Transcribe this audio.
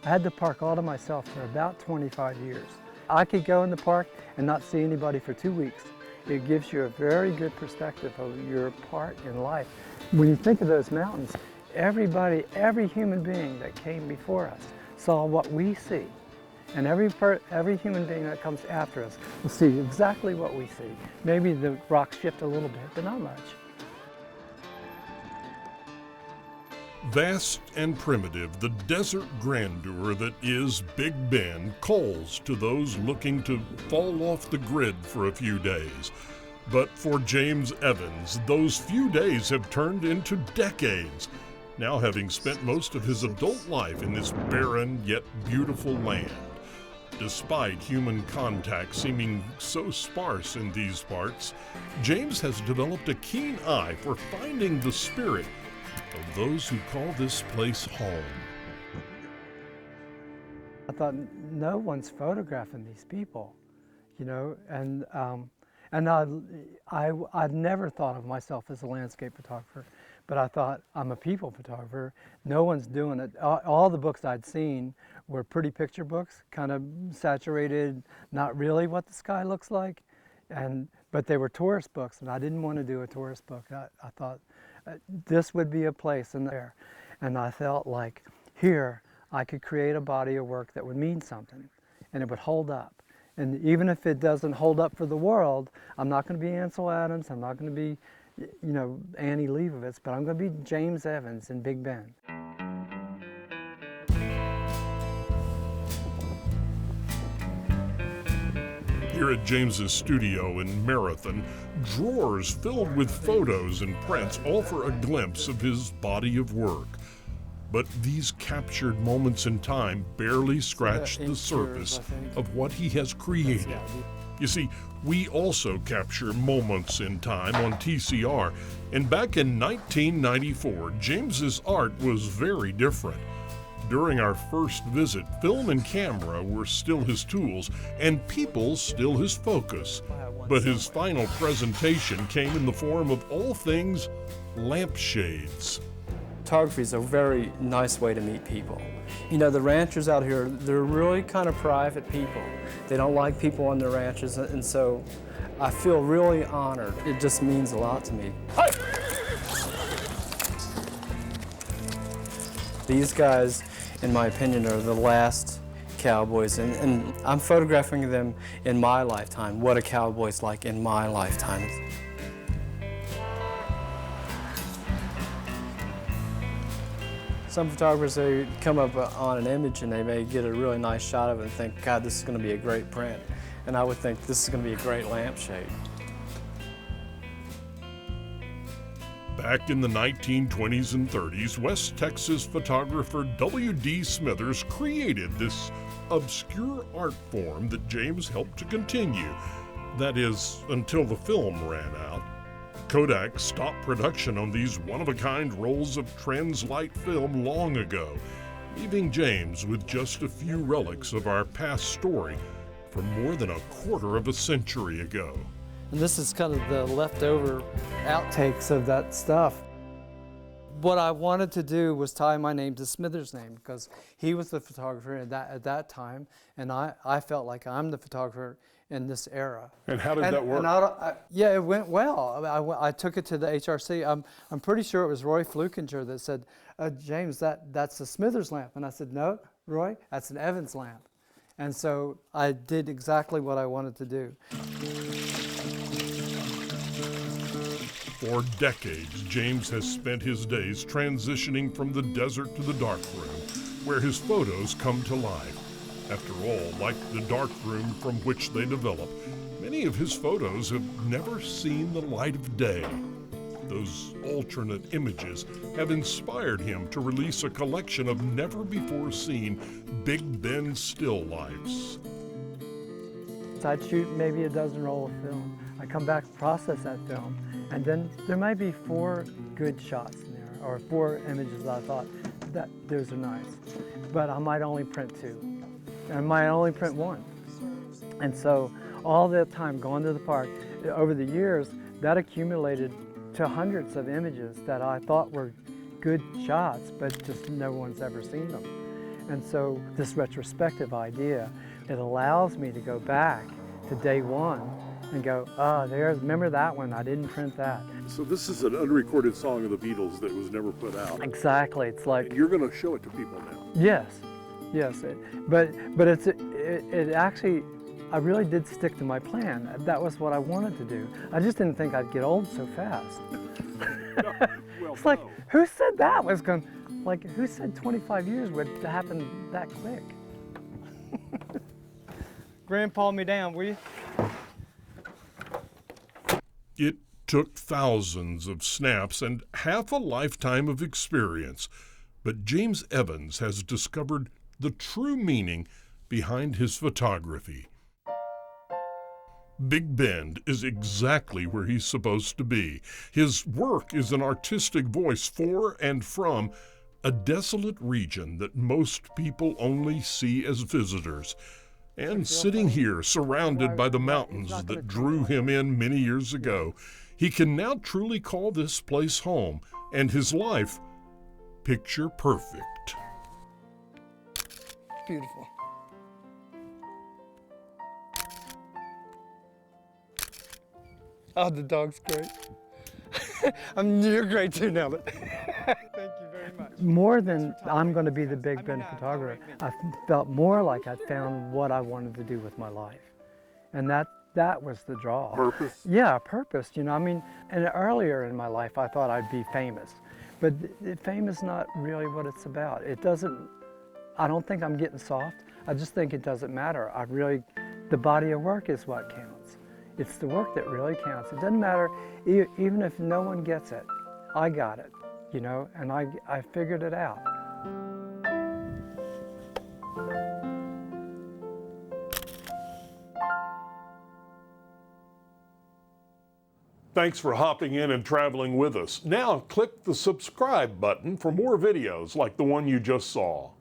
I had the park all to myself for about 25 years. I could go in the park and not see anybody for 2 weeks. It gives you a very good perspective of your part in life. When you think of those mountains, everybody, every human being that came before us saw what we see. And every human being that comes after us will see exactly what we see. Maybe the rocks shift a little bit, but not much. Vast and primitive, the desert grandeur that is Big Bend calls to those looking to fall off the grid for a few days. But for James Evans, those few days have turned into decades, now having spent most of his adult life in this barren yet beautiful land. Despite human contact seeming so sparse in these parts, James has developed a keen eye for finding the spirit of those who call this place home. I thought, no one's photographing these people, you know, and I'd never thought of myself as a landscape photographer, but I thought, I'm a people photographer. No one's doing it. All the books I'd seen were pretty picture books, kind of saturated, not really what the sky looks like, but they were tourist books, and I didn't want to do a tourist book. I thought this would be a place in there, and I felt like here I could create a body of work that would mean something, and it would hold up. And even if it doesn't hold up for the world, I'm not going to be Ansel Adams, I'm not going to be, you know, Annie Leibovitz, but I'm going to be James Evans in Big Bend. Here at James's studio in Marathon, drawers filled with photos and prints offer a glimpse of his body of work. But these captured moments in time barely scratch the surface of what he has created. You see, we also capture moments in time on TCR, and back in 1994, James's art was very different. During our first visit, film and camera were still his tools, and people still his focus. But his final presentation came in the form of all things lampshades. Photography is a very nice way to meet people. You know, the ranchers out here, they're really kind of private people. They don't like people on their ranches, and so I feel really honored. It just means a lot to me. Hey! These guys, in my opinion, are the last cowboys, and I'm photographing them in my lifetime, what a cowboy's like in my lifetime. Some photographers, they come up on an image and they may get a really nice shot of it and think, God, this is going to be a great print. And I would think this is going to be a great lampshade. Back in the 1920s and 30s, West Texas photographer W.D. Smithers created this obscure art form that James helped to continue. That is, until the film ran out. Kodak stopped production on these one-of-a-kind rolls of Translite film long ago, leaving James with just a few relics of our past story from more than a quarter of a century ago. And this is kind of the leftover outtakes of that stuff. What I wanted to do was tie my name to Smithers' name, because he was the photographer at that time, and I felt like I'm the photographer in this era. And how did that work? Yeah, it went well. I took it to the HRC. I'm pretty sure it was Roy Flukinger that said, James, that's the Smithers lamp. And I said, no, Roy, that's an Evans lamp. And so I did exactly what I wanted to do. For decades, James has spent his days transitioning from the desert to the darkroom, where his photos come to life. After all, like the darkroom from which they develop, many of his photos have never seen the light of day. Those alternate images have inspired him to release a collection of never-before-seen Big Bend still lifes. I'd shoot maybe a dozen rolls of film. I come back, process that film, and then there might be 4 good shots in there, or 4 images that I thought, that those are nice. But I might only print 2. I might only print 1. And so all that time going to the park, over the years, that accumulated to hundreds of images that I thought were good shots, but just no one's ever seen them. And so this retrospective idea, it allows me to go back to day one and go, remember that one, I didn't print that. So this is an unrecorded song of the Beatles that was never put out. Exactly, it's like, And you're going to show it to people now. yes, but it actually, I really did stick to my plan. That was what I wanted to do. I just didn't think I'd get old so fast. Well, It's like, who said that was going, like, who said 25 years would happen that quick? Grandpa me down, will you? It took thousands of snaps and half a lifetime of experience, but James Evans has discovered the true meaning behind his photography. Big Bend is exactly where he's supposed to be. His work is an artistic voice for and from a desolate region that most people only see as visitors. And sitting here, surrounded by the mountains that drew him in many years ago, he can now truly call this place home and his life picture perfect. Beautiful. Oh, the dog's great. You're great too, Nellie. Thank you very much. More than I'm going to be the Big Bend photographer, I felt more like I'd found what I wanted to do with my life. And that was the draw. Purpose? Yeah, purpose. You know, I mean, and earlier in my life, I thought I'd be famous. But fame is not really what it's about. I don't think I'm getting soft. I just think it doesn't matter. The body of work is what counts. It's the work that really counts. It doesn't matter, even if no one gets it, I got it, you know, and I figured it out. Thanks for hopping in and traveling with us. Now click the subscribe button for more videos like the one you just saw.